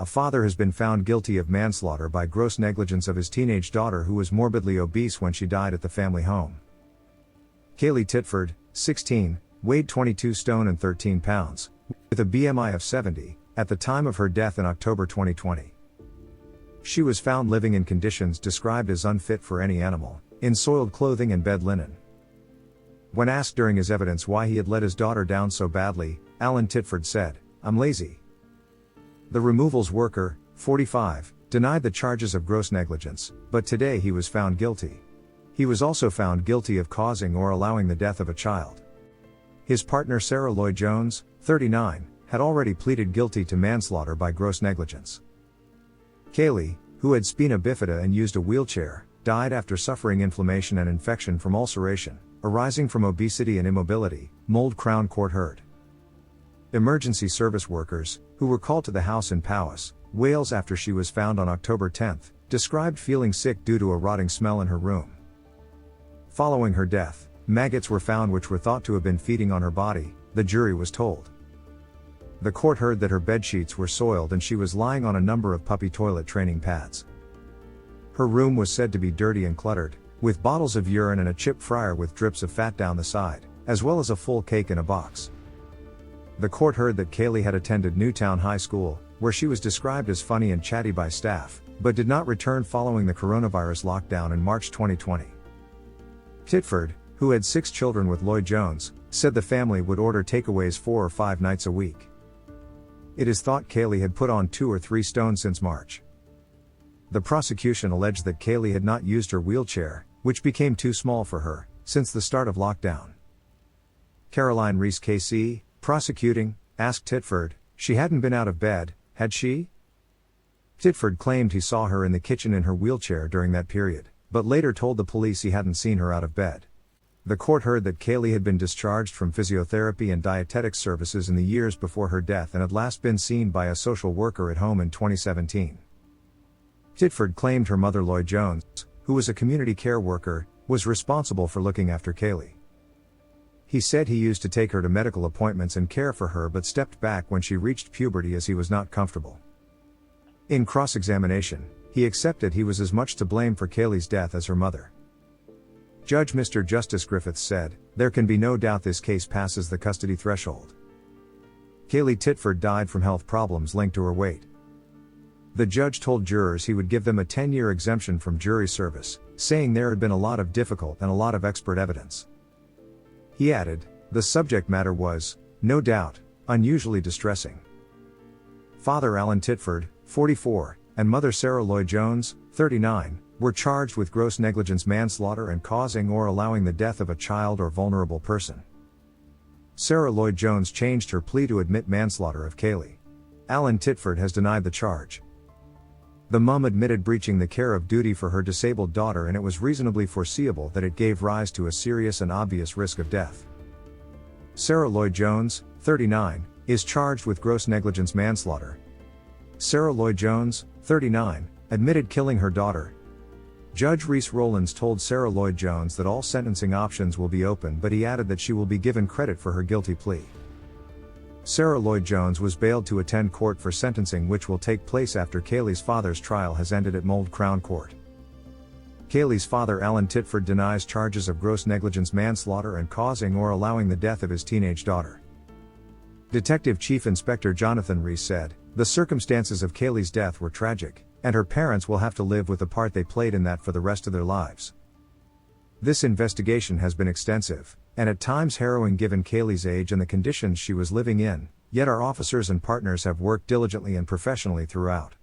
A father has been found guilty of manslaughter by gross negligence of his teenage daughter who was morbidly obese when she died at the family home. Kaylee Titford, 16, weighed 22 stone and 13 pounds, with a BMI of 70, at the time of her death in October 2020. She was found living in conditions described as unfit for any animal, in soiled clothing and bed linen. When asked during his evidence why he had let his daughter down so badly, Alan Titford said, "I'm lazy." The removals worker, 45, denied the charges of gross negligence, but today he was found guilty. He was also found guilty of causing or allowing the death of a child. His partner Sarah Lloyd Jones, 39, had already pleaded guilty to manslaughter by gross negligence. Kaylee, who had spina bifida and used a wheelchair, died after suffering inflammation and infection from ulceration, arising from obesity and immobility, Mold Crown Court heard. Emergency service workers, who were called to the house in Powys, Wales after she was found on October 10, described feeling sick due to a rotting smell in her room. Following her death, maggots were found which were thought to have been feeding on her body, the jury was told. The court heard that her bedsheets were soiled and she was lying on a number of puppy toilet training pads. Her room was said to be dirty and cluttered, with bottles of urine and a chip fryer with drips of fat down the side, as well as a full cake in a box. The court heard that Kaylee had attended Newtown High School, where she was described as funny and chatty by staff, but did not return following the coronavirus lockdown in March 2020. Titford, who had 6 children with Lloyd Jones, said the family would order takeaways 4 or 5 nights a week. It is thought Kaylee had put on 2 or 3 stone since March. The prosecution alleged that Kaylee had not used her wheelchair, which became too small for her, since the start of lockdown. Caroline Reese KC, prosecuting, asked Titford, she hadn't been out of bed, had she? Titford claimed he saw her in the kitchen in her wheelchair during that period, but later told the police he hadn't seen her out of bed. The court heard that Kaylee had been discharged from physiotherapy and dietetics services in the years before her death and had last been seen by a social worker at home in 2017. Titford claimed her mother Lloyd Jones, who was a community care worker, was responsible for looking after Kaylee. He said he used to take her to medical appointments and care for her but stepped back when she reached puberty as he was not comfortable. In cross-examination, he accepted he was as much to blame for Kaylee's death as her mother. Judge Mr. Justice Griffiths said, "There can be no doubt this case passes the custody threshold." Kaylee Titford died from health problems linked to her weight. The judge told jurors he would give them a 10-year exemption from jury service, saying there had been a lot of difficult and a lot of expert evidence. He added, the subject matter was, no doubt, unusually distressing. Father Alan Titford, 44, and mother Sarah Lloyd Jones, 39, were charged with gross negligence manslaughter and causing or allowing the death of a child or vulnerable person. Sarah Lloyd Jones changed her plea to admit manslaughter of Kaylee. Alan Titford has denied the charge. The mum admitted breaching the care of duty for her disabled daughter, and it was reasonably foreseeable that it gave rise to a serious and obvious risk of death. Sarah Lloyd Jones, 39, is charged with gross negligence manslaughter. Sarah Lloyd Jones, 39, admitted killing her daughter. Judge Reese Rollins told Sarah Lloyd Jones that all sentencing options will be open, but he added that she will be given credit for her guilty plea. Sarah Lloyd Jones was bailed to attend court for sentencing, which will take place after Kaylee's father's trial has ended at Mold Crown Court. Kaylee's father Alan Titford denies charges of gross negligence manslaughter and causing or allowing the death of his teenage daughter. Detective Chief Inspector Jonathan Reese said, "The circumstances of Kaylee's death were tragic, and her parents will have to live with the part they played in that for the rest of their lives. This investigation has been extensive, and at times harrowing given Kaylee's age and the conditions she was living in, yet our officers and partners have worked diligently and professionally throughout.